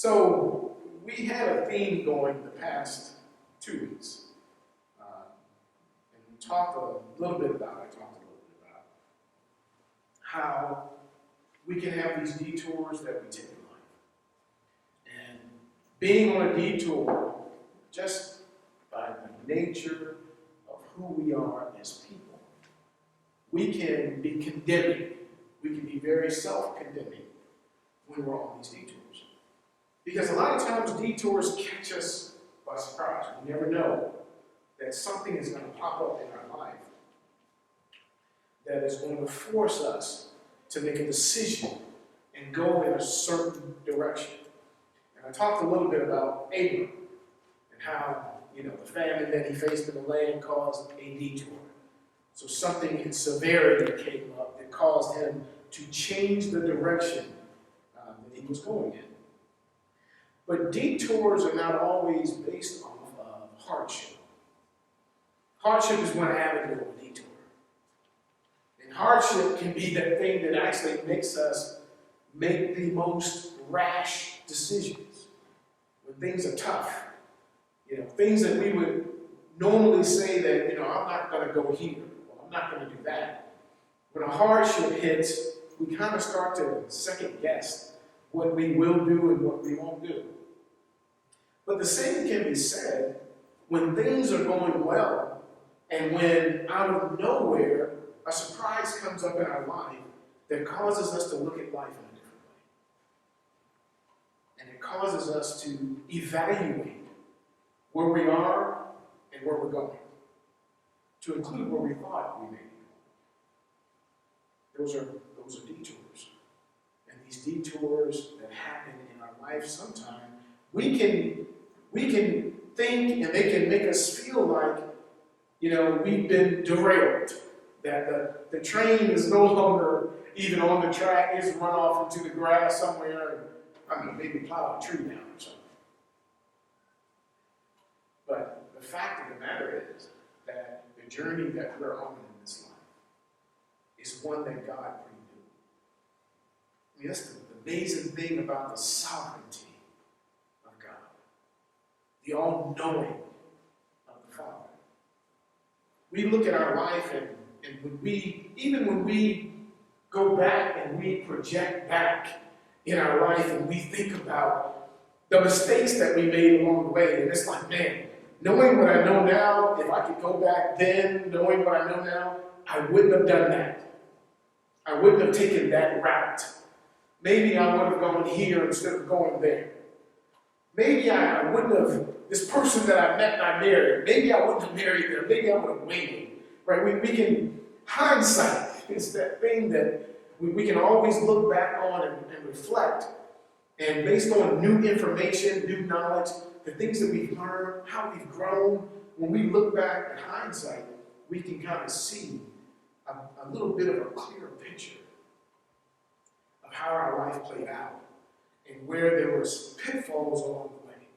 So we had a theme going the past 2 weeks. And we talked a little bit about how we can have these detours that we take in life. And being on a detour, just by the nature of who we are as people, we can be condemning. We can be very self-condemning when we're on these detours. Because a lot of times detours catch us by surprise. We never know that something is going to pop up in our life that is going to force us to make a decision and go in a certain direction. And I talked a little bit about Abram and how, the famine that he faced in the land caused a detour. So something in severity came up that caused him to change the direction that he was going in. But detours are not always based off of hardship. Hardship is one avenue of a detour. And hardship can be that thing that actually makes us make the most rash decisions. When things are tough, things that we would normally say that, I'm not going to go here, or I'm not going to do that. When a hardship hits, we kind of start to second guess what we will do and what we won't do. But the same can be said when things are going well and when out of nowhere a surprise comes up in our life that causes us to look at life in a different way. And it causes us to evaluate where we are and where we're going, to include where we thought we may be going. Those are detours. And these detours that happen in our life sometimes, we can think and they can make us feel like, we've been derailed, that the train is no longer even on the track, it's run off into the grass somewhere, and maybe plow a tree down or something. But the fact of the matter is that the journey that we're on in this life is one that God predestined. I mean, that's the amazing thing about the sovereignty of God, the all-knowing of the Father. We look at our life and when we go back and we project back in our life and we think about the mistakes that we made along the way, and it's like, man, knowing what I know now, if I could go back then, knowing what I know now, I wouldn't have done that. I wouldn't have taken that route. Maybe I would have gone here instead of going there. Maybe I wouldn't have, this person that I met and I married, maybe I wouldn't have married them. Maybe I would have waited. Right? We can, hindsight is that thing that we can always look back on and reflect. And based on new information, new knowledge, the things that we've learned, how we've grown, when we look back at hindsight, we can kind of see a little bit of a clearer picture of how our life played out and where there was pitfalls along the way.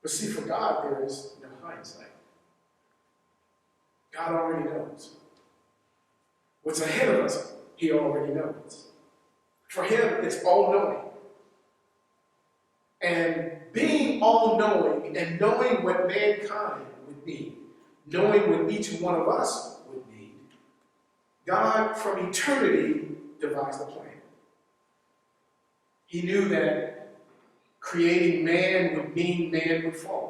But see, for God, there is no hindsight. God already knows. What's ahead of us, He already knows. For Him, it's all-knowing. And being all-knowing and knowing what mankind would need, knowing what each one of us would need, God, from eternity, devised a plan. He knew that creating man would mean man would fall.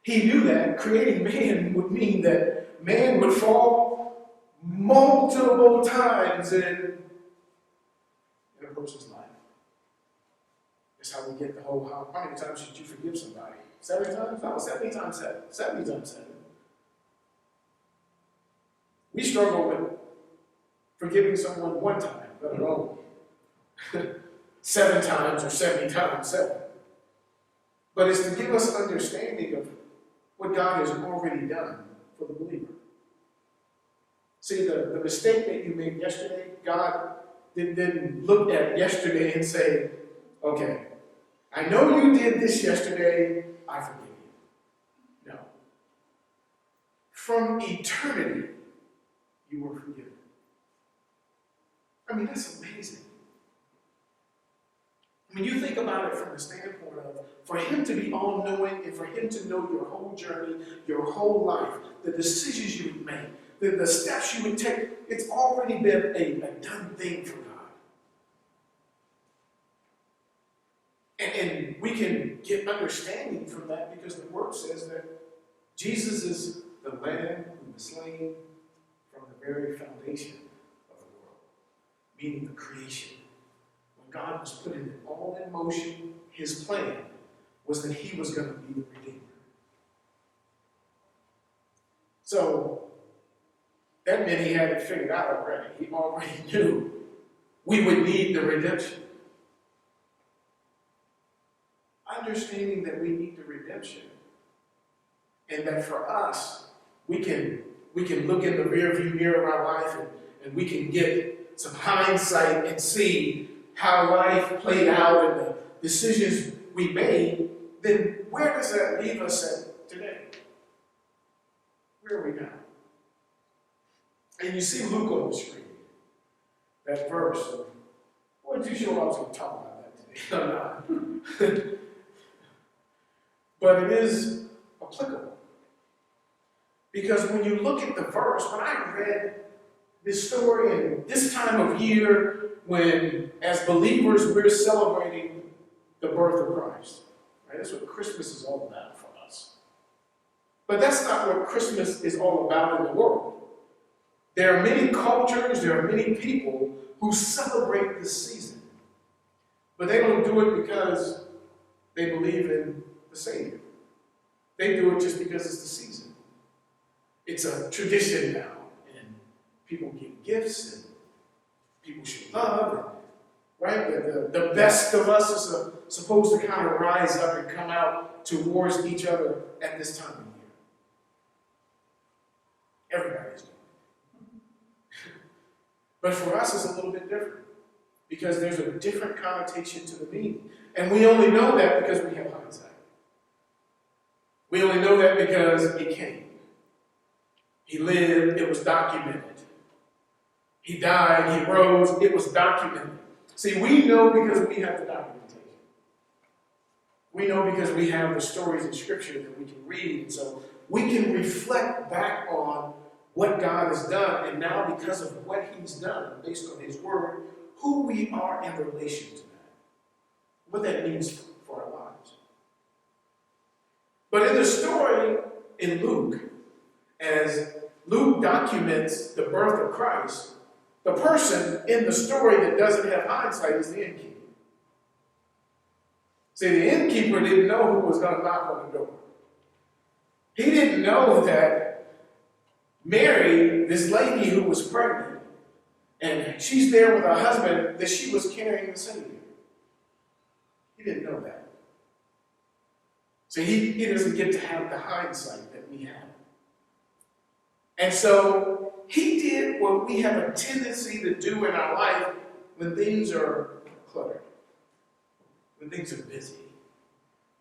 He knew that creating man would mean that man would fall multiple times in a person's life. That's how we get the whole, how many times should you forgive somebody? 70 times? No, 70 times 7. 70 times 7. We struggle with forgiving someone one time, let alone 7 times or 70 times 7. But it's to give us understanding of what God has already done for the believer. See, the mistake that you made yesterday, God didn't look at yesterday and say, okay, I know you did this yesterday, I forgive you. No. From eternity, you were forgiven. I mean, that's amazing. When you think about it from the standpoint of, for him to be all-knowing and for him to know your whole journey, your whole life, the decisions you would make, the steps you would take, it's already been a done thing for God. And we can get understanding from that because the word says that Jesus is the Lamb who was slain from the very foundation of the world, meaning the creation. When God was putting it all in motion, his plan was that he was going to be the Redeemer. So that meant he had it figured out already. He already knew we would need the redemption. Understanding that we need the redemption, and that for us, we can look in the rearview mirror of our life and we can get some hindsight and see how life played out and the decisions we made, then where does that leave us at today? Where are we now? And you see Luke on the screen, that verse. Boy, too sure I was going to talk about that today. I'm not. But it is applicable. Because when you look at the verse, when I read this story in this time of year, when as believers we're celebrating the birth of Christ, right? That's what Christmas is all about for us. But that's not what Christmas is all about in the world. There are many cultures, there are many people who celebrate this season. But they don't do it because they believe in the Savior. They do it just because it's the season. It's a tradition now, and people give gifts, and people show love, and, right? The best of us is supposed to kind of rise up and come out towards each other at this time of year. Everybody's doing it. But for us, it's a little bit different, because there's a different connotation to the meaning. And we only know that because we have hindsight. We only know that because he came. He lived, it was documented. He died, he rose, it was documented. See, we know because we have the documentation. We know because we have the stories in Scripture that we can read. So we can reflect back on what God has done, and now because of what he's done, based on his word, who we are in relation to that. What that means for our lives. But in the story in Luke, as Luke documents the birth of Christ, the person in the story that doesn't have hindsight is the innkeeper. See, the innkeeper didn't know who was going to knock on the door. He didn't know that Mary, this lady who was pregnant, and she's there with her husband, that she was carrying the Savior. He didn't know that. So he doesn't get to have the hindsight that we have. And so he did what we have a tendency to do in our life when things are cluttered, when things are busy,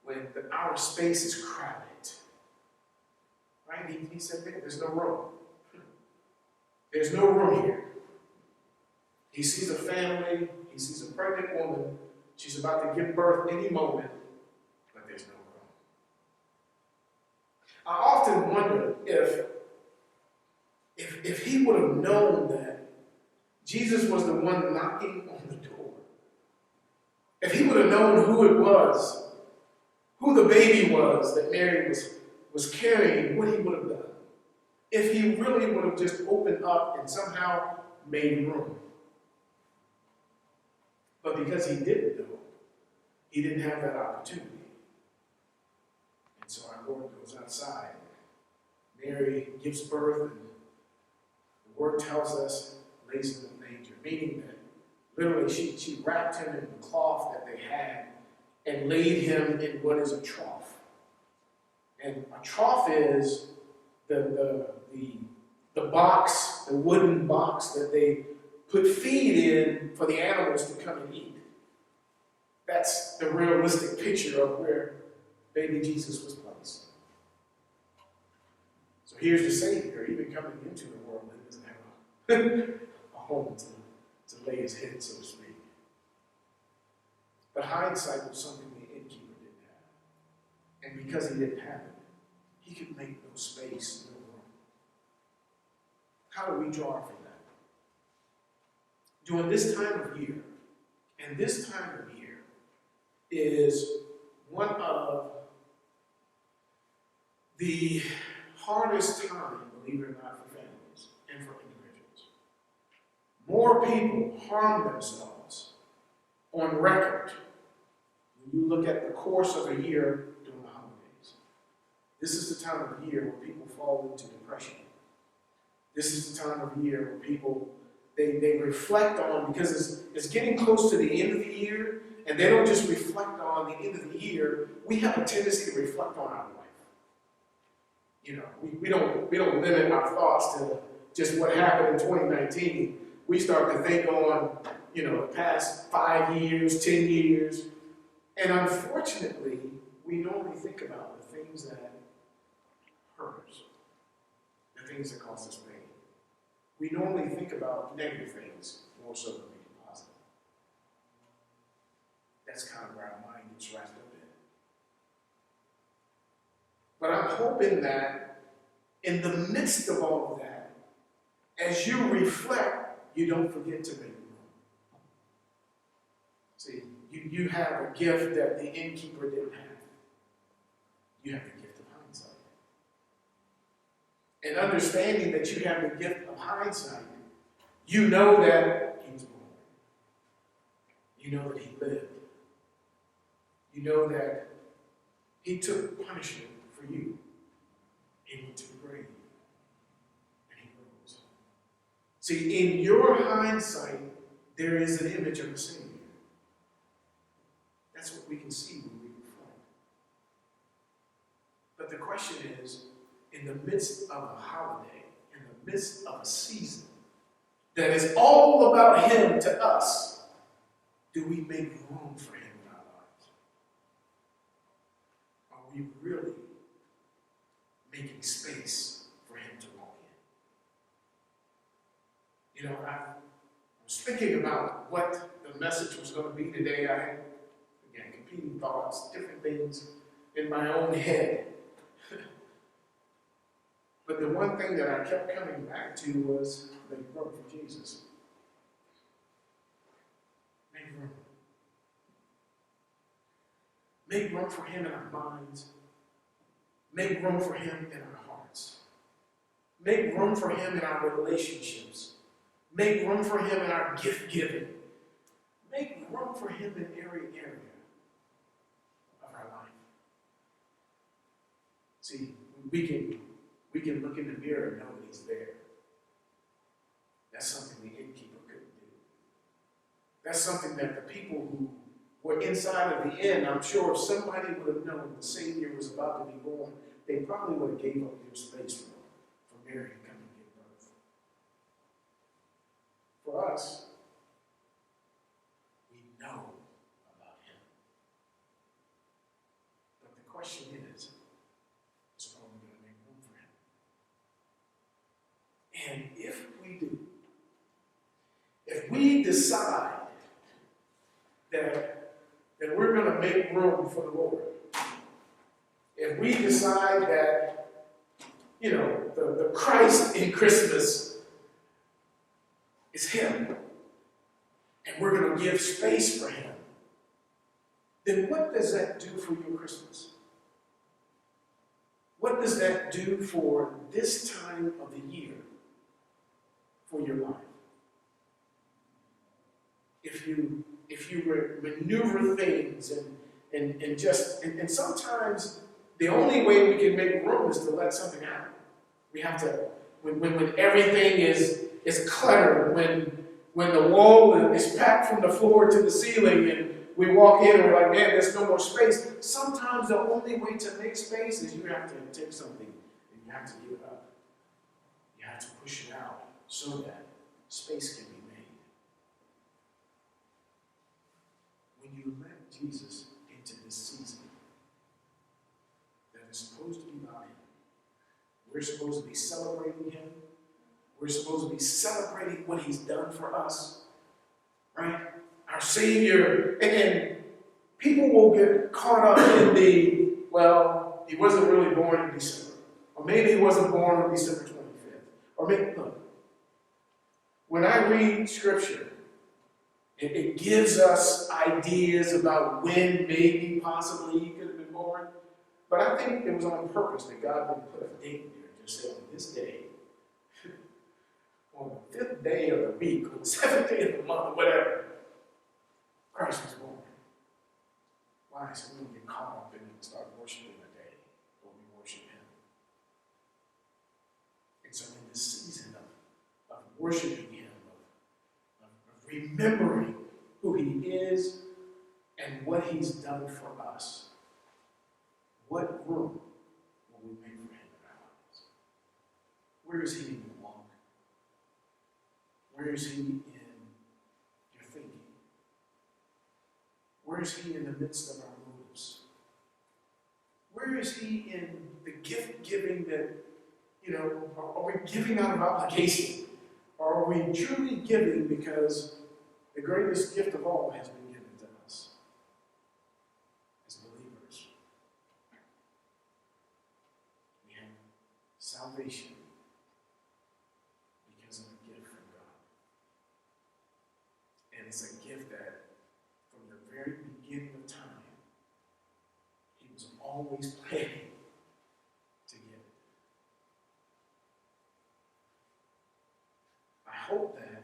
when our space is crowded. Right? He said, there's no room. There's no room here. He sees a family, he sees a pregnant woman, she's about to give birth any moment, but there's no room. I often wonder if he would have known that Jesus was the one knocking on the door, if he would have known who it was, who the baby was that Mary was carrying, what he would have done. If he really would have just opened up and somehow made room. But because he didn't know, he didn't have that opportunity. And so our Lord goes outside. Mary gives birth, and the word tells us, lays in the manger, meaning that literally she wrapped him in the cloth that they had and laid him in what is a trough. And a trough is the box, the wooden box that they put feed in for the animals to come and eat. That's the realistic picture of where baby Jesus was placed. So here's the Savior, even coming into the world that doesn't have a home to lay his head, so to speak. But hindsight was something the innkeeper didn't have. And because he didn't have it, he could make no space, no room. How do we draw from that? During this time of year, and this time of year is one of the hardest time, believe it or not, for families and for individuals. More people harm themselves on record when you look at the course of a year during the holidays. This is the time of year where people fall into depression. This is the time of year where people, they reflect on, because it's getting close to the end of the year, and they don't just reflect on the end of the year. We have a tendency to reflect on our life. You know, we don't limit our thoughts to just what happened in 2019. We start to think on, the past 5 years, 10 years. And unfortunately, we normally think about the things that hurt us, the things that cause us pain. We normally think about negative things more so than being positive. That's kind of where our mind gets wrapped up in. But I'm hoping that in the midst of all of that, as you reflect, you don't forget to make room. See, you have a gift that the innkeeper didn't have. You have the gift of hindsight. And understanding that you have the gift of hindsight, you know that he was born. You know that he lived. You know that he took punishment for you. He went to the grave. And he rose. See, in your hindsight, there is an image of the Savior. That's what we can see when we reflect. But the question is, in the midst of a holiday, in the midst of a season that is all about him to us, do we make room for him in our lives? Are we really making space for him to walk in? I was thinking about what the message was going to be today. I had, again, competing thoughts, different things in my own head. But the one thing that I kept coming back to was make room for Jesus. Make room. Make room for him in our minds. Make room for him in our hearts. Make room for him in our relationships. Make room for him in our gift giving. Make room for him in every area of our life. See, we can look in the mirror and know that he's there. That's something the innkeeper couldn't do. That's something that the people who were inside of the inn, I'm sure if somebody would have known the Savior was about to be born, they probably would have gave up their space for Mary to come and give birth. For us, we know about him. But the question is are we going to make room for him? And if we do, if we decide that we're going to make room for the Lord, if we decide that, the Christ in Christmas is him, and we're going to give space for him, then what does that do for your Christmas? What does that do for this time of the year for your life? If you maneuver things and sometimes the only way we can make room is to let something happen. We have to, when everything is cluttered, when the wall is packed from the floor to the ceiling and we walk in and we're like, man, there's no more space. Sometimes the only way to make space is you have to take something and you have to give it up. You have to push it out so that space can be made. When you let Jesus into this season that is supposed to be about him, we're supposed to be celebrating him. We're supposed to be celebrating what he's done for us, right? Our Savior, and People will get caught up in the, well, he wasn't really born in December. Or maybe he wasn't born on December 25th. Or maybe, look, when I read Scripture, it gives us ideas about when maybe possibly he could have been born. But I think it was on purpose that God didn't put a date there. Just say on this day, on the 5th day of the week, or the 7th day of the month, whatever, Christ was born. Why? So we don't get caught up in it and start worshiping the day, but we worship him. And so in this season of worshiping him, of remembering who he is and what he's done for us, what room will we make for him in our lives? Where is he in your walk? Where is he in your thinking? Where is he in the midst of our moves? Where is he in the gift giving that, are we giving out of obligation? Or are we truly giving because the greatest gift of all has been given to us as believers? We have salvation because of a gift from God. And it's a gift that from the very beginning of time, he was always planning to give it. I hope that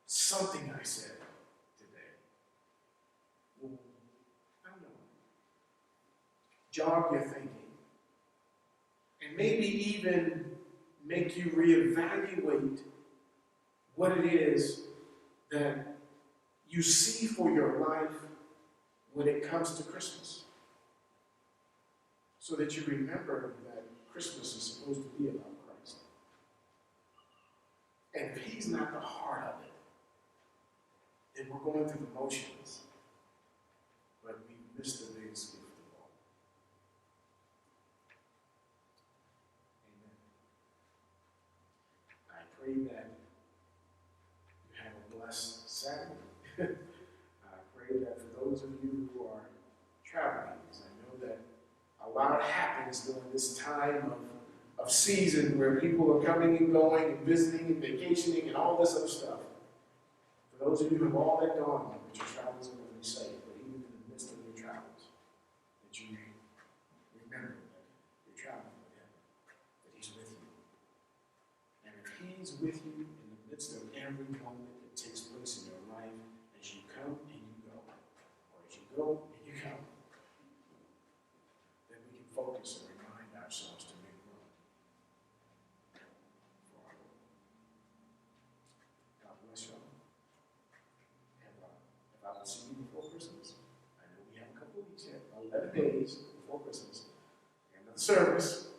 something I said today will, I don't know, jog your thinking and maybe even make you reevaluate what it is that you see for your life when it comes to Christmas. So that you remember that Christmas is supposed to be about Christ. And if he's not the heart of it, then we're going through the motions, but we missed the biggest gift of all. Amen. I pray that you have a blessed Saturday. I pray that for those of you who are traveling, because I know that a lot happens during this time of season where people are coming and going and visiting and vacationing and all this other stuff. For those of you who have all that going on, that your travels are going to be safe, but even in the midst of your travels, that you remember that you're traveling with him, that he's with you. And if he's with you in the midst of every moment that takes place in your life, as you come and you go, or as you go and you come, then we can focus and remind ourselves to make room for our Lord. God bless you all. If I don't see you before Christmas, I know we have a couple of weeks yet, 11 days before Christmas, and another service.